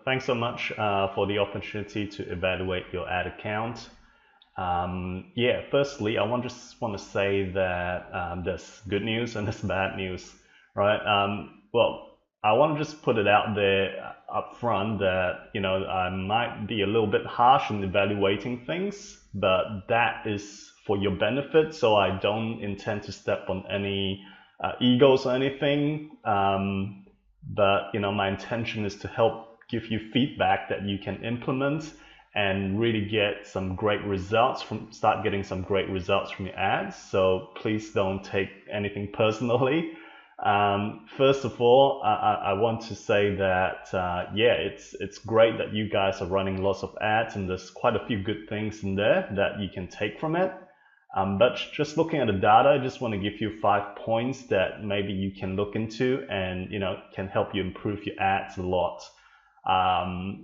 thanks so much for the opportunity to evaluate your ad account. Yeah, firstly, just want to say that there's good news and there's bad news, right? Well, I want to just put it out there up front that, I might be a little bit harsh in evaluating things, but that is for your benefit, so I don't intend to step on any egos or anything. But, my intention is to help give you feedback that you can implement and really get some great results start getting some great results from your ads. So please don't take anything personally. First of all, I want to say that yeah, it's great that you guys are running lots of ads, and there's quite a few good things in there that you can take from it. But just looking at the data, I just want to give you 5 points that maybe you can look into, and can help you improve your ads a lot.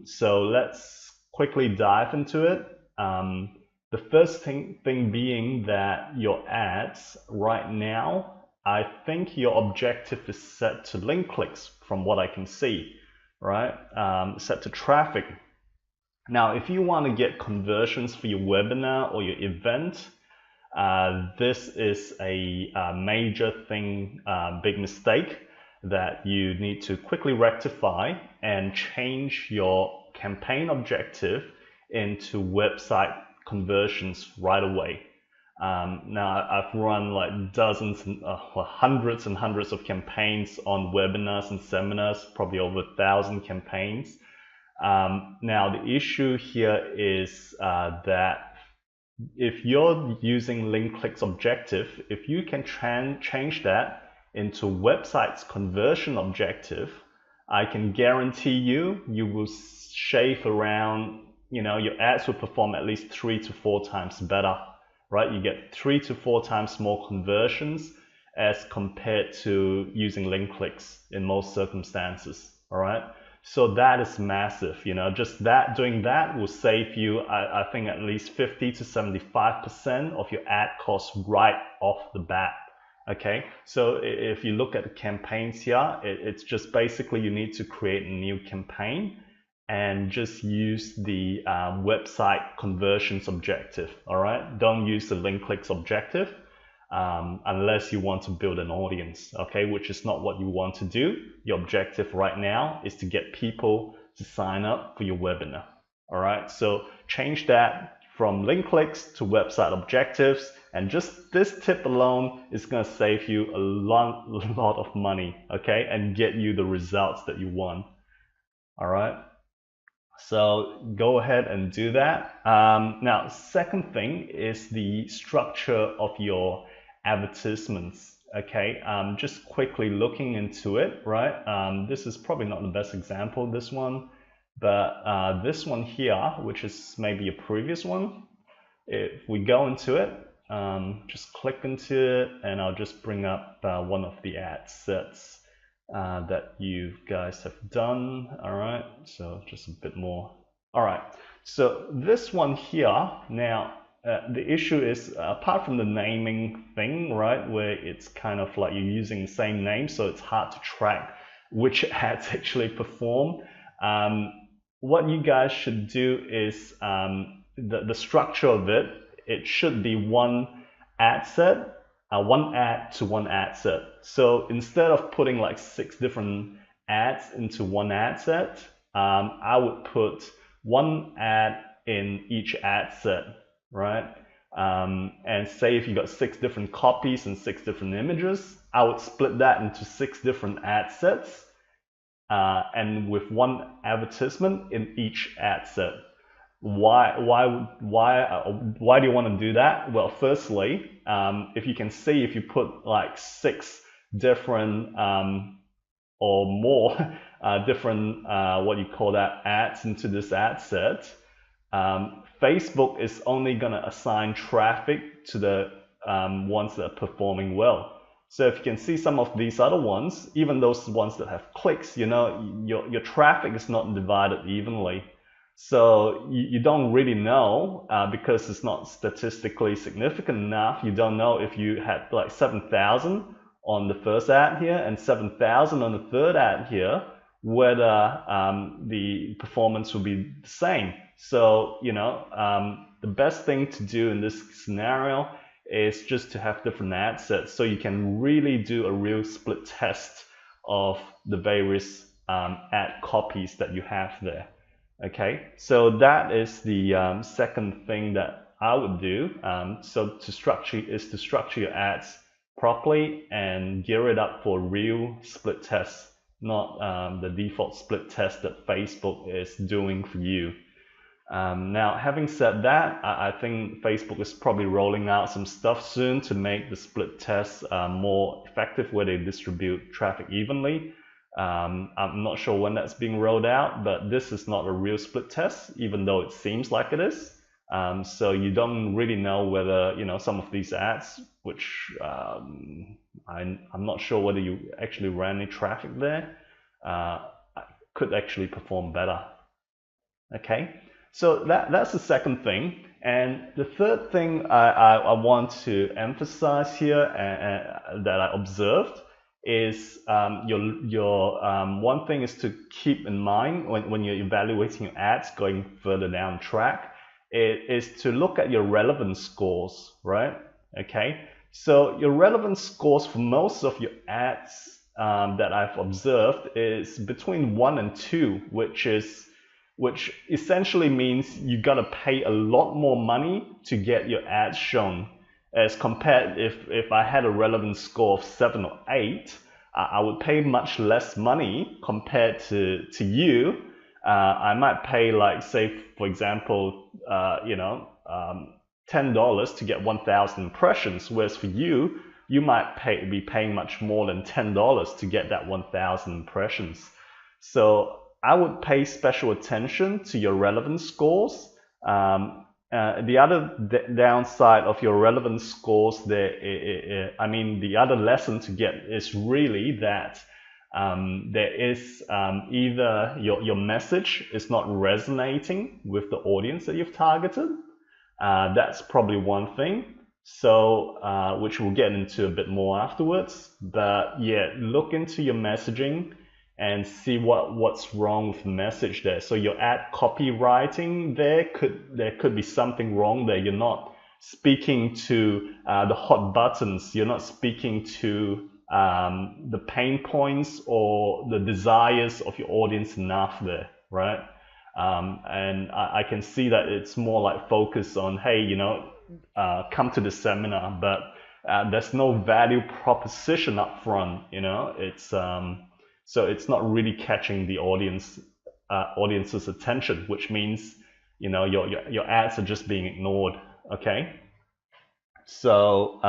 So let's quickly dive into it. The first thing being that your ads right now, I think your objective is set to link clicks from what I can see, right? Set to traffic. Now, if you want to get conversions for your webinar or your event, this is a major thing, big mistake that you need to quickly rectify and change your campaign objective into website conversions right away. Now, I've run like dozens and hundreds and hundreds of campaigns on webinars and seminars, probably over 1,000 campaigns. Now, the issue here is that if you're using link clicks objective, if you can change that into websites conversion objective, I can guarantee you will shave around, your ads will perform at least 3 to 4 times better, right? You get 3 to 4 times more conversions as compared to using link clicks in most circumstances, all right? So that is massive, just doing that will save you, I think, at least 50 to 75% of your ad costs right off the bat. Okay, so if you look at the campaigns here, it's just basically you need to create a new campaign and just use the website conversions objective, all right? Don't use the link clicks objective unless you want to build an audience, okay, which is not what you want to do. Your objective right now is to get people to sign up for your webinar, all right? So change that from link clicks to website objectives, and just this tip alone is going to save you a lot of money, okay, and get you the results that you want, all right? So go ahead and do that. Now, second thing is the structure of your advertisements. Okay, just quickly looking into it, right? This is probably not the best example, this one, but this one here, which is maybe a previous one, if we go into it, just click into it, and I'll just bring up one of the ad sets that you guys have done. All right, so just a bit more. All right, so this one here now, the issue is, apart from the naming thing, right, where it's kind of like you're using the same name, so it's hard to track which ads actually perform. What you guys should do is the structure of it. It should be one ad set. One ad to one ad set. So instead of putting like 6 different ads into one ad set, I would put one ad in each ad set, right? And say if you got 6 different copies and 6 different images, I would split that into 6 different ad sets, and with one advertisement in each ad set. Why do you want to do that? Well, firstly, if you can see, if you put like 6 different or more different what you call that ads into this ad set, Facebook is only going to assign traffic to the ones that are performing well. So if you can see some of these other ones, even those ones that have clicks, your traffic is not divided evenly. So you don't really know, because it's not statistically significant enough. You don't know if you had like 7,000 on the first ad here and 7,000 on the third ad here, whether the performance will be the same. So, the best thing to do in this scenario is just to have different ad sets so you can really do a real split test of the various ad copies that you have there. Okay, so that is the second thing that I would do. So to structure your ads properly and gear it up for real split tests, not the default split test that Facebook is doing for you. Now, having said that, I think Facebook is probably rolling out some stuff soon to make the split tests more effective, where they distribute traffic evenly. I'm not sure when that's being rolled out, but this is not a real split test, even though it seems like it is. So you don't really know whether, some of these ads, which I'm not sure whether you actually ran any traffic there, could actually perform better. Okay, so that's the second thing. And the third thing I want to emphasize here that I observed is your one thing is to keep in mind when you're evaluating your ads going further down track, it is to look at your relevance scores, right? Okay, so your relevance scores for most of your ads that I've observed is between 1 and 2, which essentially means you gotta pay a lot more money to get your ads shown, as compared if I had a relevance score of 7 or 8, I would pay much less money compared to you. I might pay, like, say, for example, $10 to get 1,000 impressions, whereas for you, you might be paying much more than $10 to get that 1,000 impressions. So I would pay special attention to your relevance scores. The other downside of your relevance scores there, the other lesson to get is really that there is either your message is not resonating with the audience that you've targeted. That's probably one thing. So, which we'll get into a bit more afterwards. But yeah, look into your messaging and see what's wrong with the message there. So your ad copywriting there could be something wrong there. You're not speaking to the hot buttons. You're not speaking to the pain points or the desires of your audience enough there, right? And I can see that it's more like focus on, hey, come to the seminar, but there's no value proposition up front. It's so it's not really catching the audience's attention, which means your ads are just being ignored. Okay, so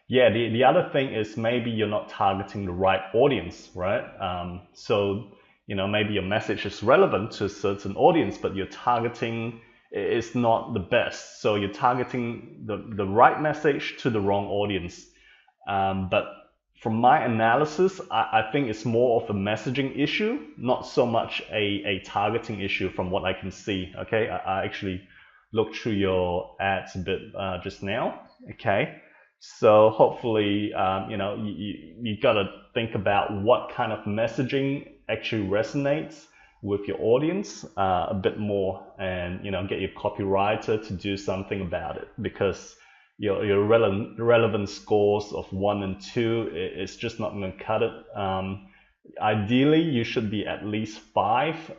yeah, the other thing is maybe you're not targeting the right audience, right? So maybe your message is relevant to a certain audience, but your targeting is not the best. So you're targeting the right message to the wrong audience. But from my analysis, I think it's more of a messaging issue, not so much a targeting issue from what I can see. Okay, I actually looked through your ads a bit just now. Okay, so hopefully you gotta think about what kind of messaging actually resonates with your audience a bit more, and get your copywriter to do something about it, because your relevant scores of 1 and 2 is just not going to cut it. Ideally, you should be at least 5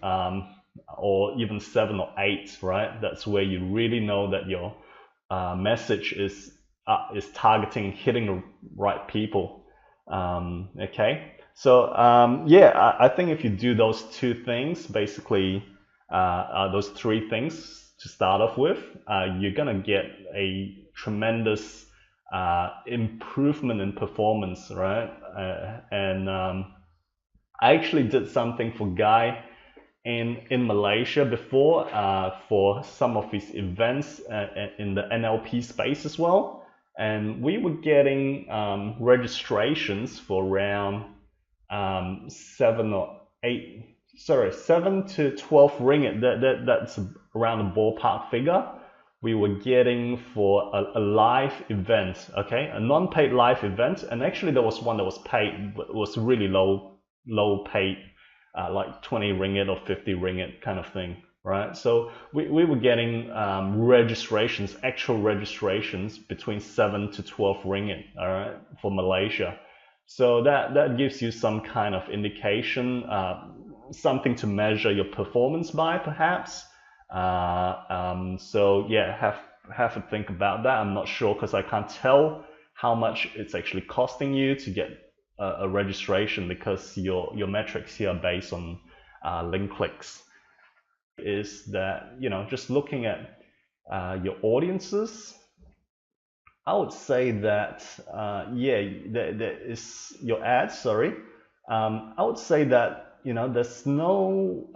or even 7 or 8, right? That's where you really know that your message is hitting the right people. Okay, so yeah, I think if you do those 2 things, basically those 3 things to start off with, you're gonna get a tremendous improvement in performance, right? And I actually did something for Guy in Malaysia before for some of his events in the NLP space as well, and we were getting registrations for around 7 to 12 ringgit. That's around the ballpark figure we were getting for a live event, okay, a non-paid live event. And actually there was one that was paid, but it was really low paid like 20 ringgit or 50 ringgit kind of thing, right? So we were getting registrations, actual registrations between 7 to 12 ringgit, all right, for Malaysia. So that gives you some kind of indication, something to measure your performance by, perhaps. So yeah, have to think about that. I'm not sure because I can't tell how much it's actually costing you to get a registration, because your metrics here are based on link clicks. Is that, just looking at your audiences, I would say that yeah, there is your ads. Sorry, I would say that there's no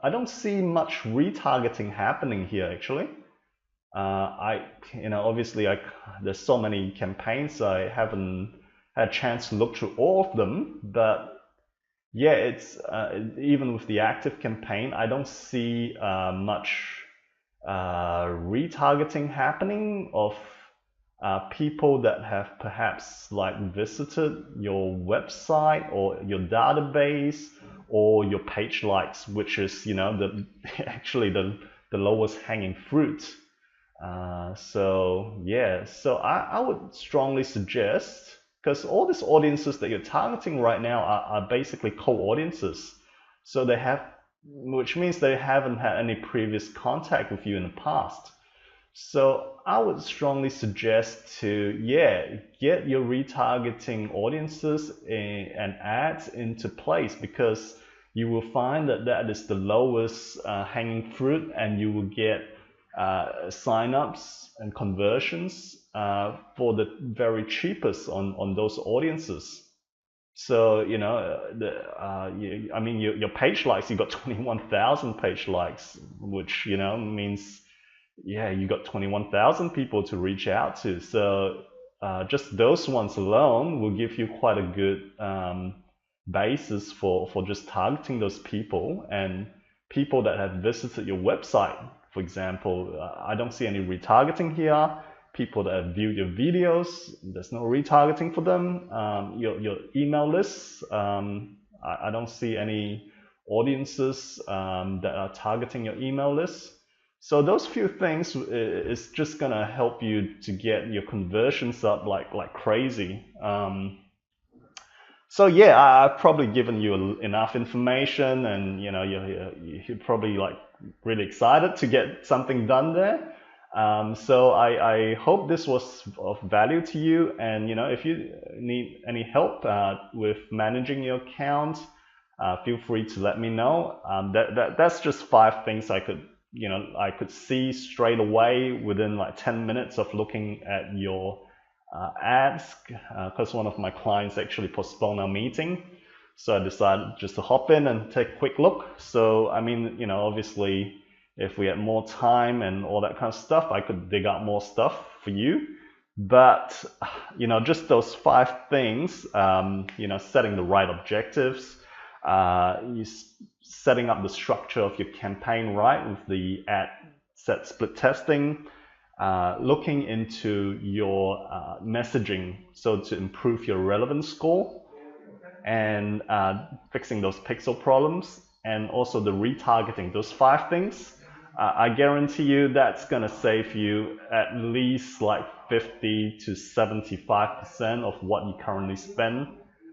I don't see much retargeting happening here actually. Obviously, there's so many campaigns, I haven't had a chance to look through all of them. But yeah, it's even with the active campaign, I don't see much retargeting happening of people that have perhaps like visited your website or your database or your page likes, which is the actually the lowest hanging fruit. So yeah, so I would strongly suggest, because all these audiences that you're targeting right now are basically cold audiences. So which means they haven't had any previous contact with you in the past. So I would strongly suggest to, yeah, get your retargeting audiences and ads into place, because you will find that that is the lowest hanging fruit, and you will get signups and conversions for the very cheapest on those audiences. So I mean, your page likes, you got 21,000 page likes, which means, yeah, you got 21,000 people to reach out to. So just those ones alone will give you quite a good basis for just targeting those people. And people that have visited your website, for example, I don't see any retargeting here. People that have viewed your videos, there's no retargeting for them. Your email lists, I don't see any audiences that are targeting your email lists. So those few things is just gonna help you to get your conversions up like crazy. So yeah, I've probably given you enough information, and you're probably like really excited to get something done there. So I hope this was of value to you. And if you need any help with managing your account, feel free to let me know. That's just 5 things I could see straight away within like 10 minutes of looking at your ads, because one of my clients actually postponed our meeting. So I decided just to hop in and take a quick look. So I mean, obviously, if we had more time and all that kind of stuff, I could dig out more stuff for you. But just those 5 things, setting the right objectives, setting up the structure of your campaign right with the ad set split testing, looking into your messaging, so to improve your relevance score, and fixing those pixel problems, and also the retargeting. Those 5 things, I guarantee you that's gonna save you at least like 50 to 75% of what you currently spend,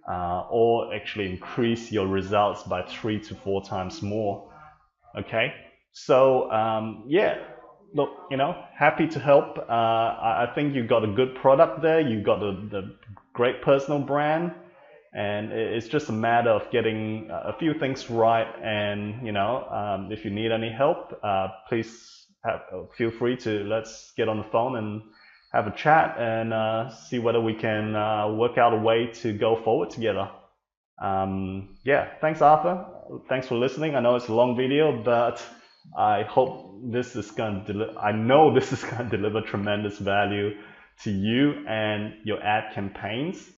or actually increase your results by 3 to 4 times more. Okay, so yeah, look, happy to help. I think you got a good product there. You got the great personal brand, and it's just a matter of getting a few things right. And if you need any help, please feel free to, let's get on the phone and have a chat and see whether we can work out a way to go forward together. Yeah, thanks Arthur. Thanks for listening. I know it's a long video, but I hope this is going to I know this is going to deliver tremendous value to you and your ad campaigns.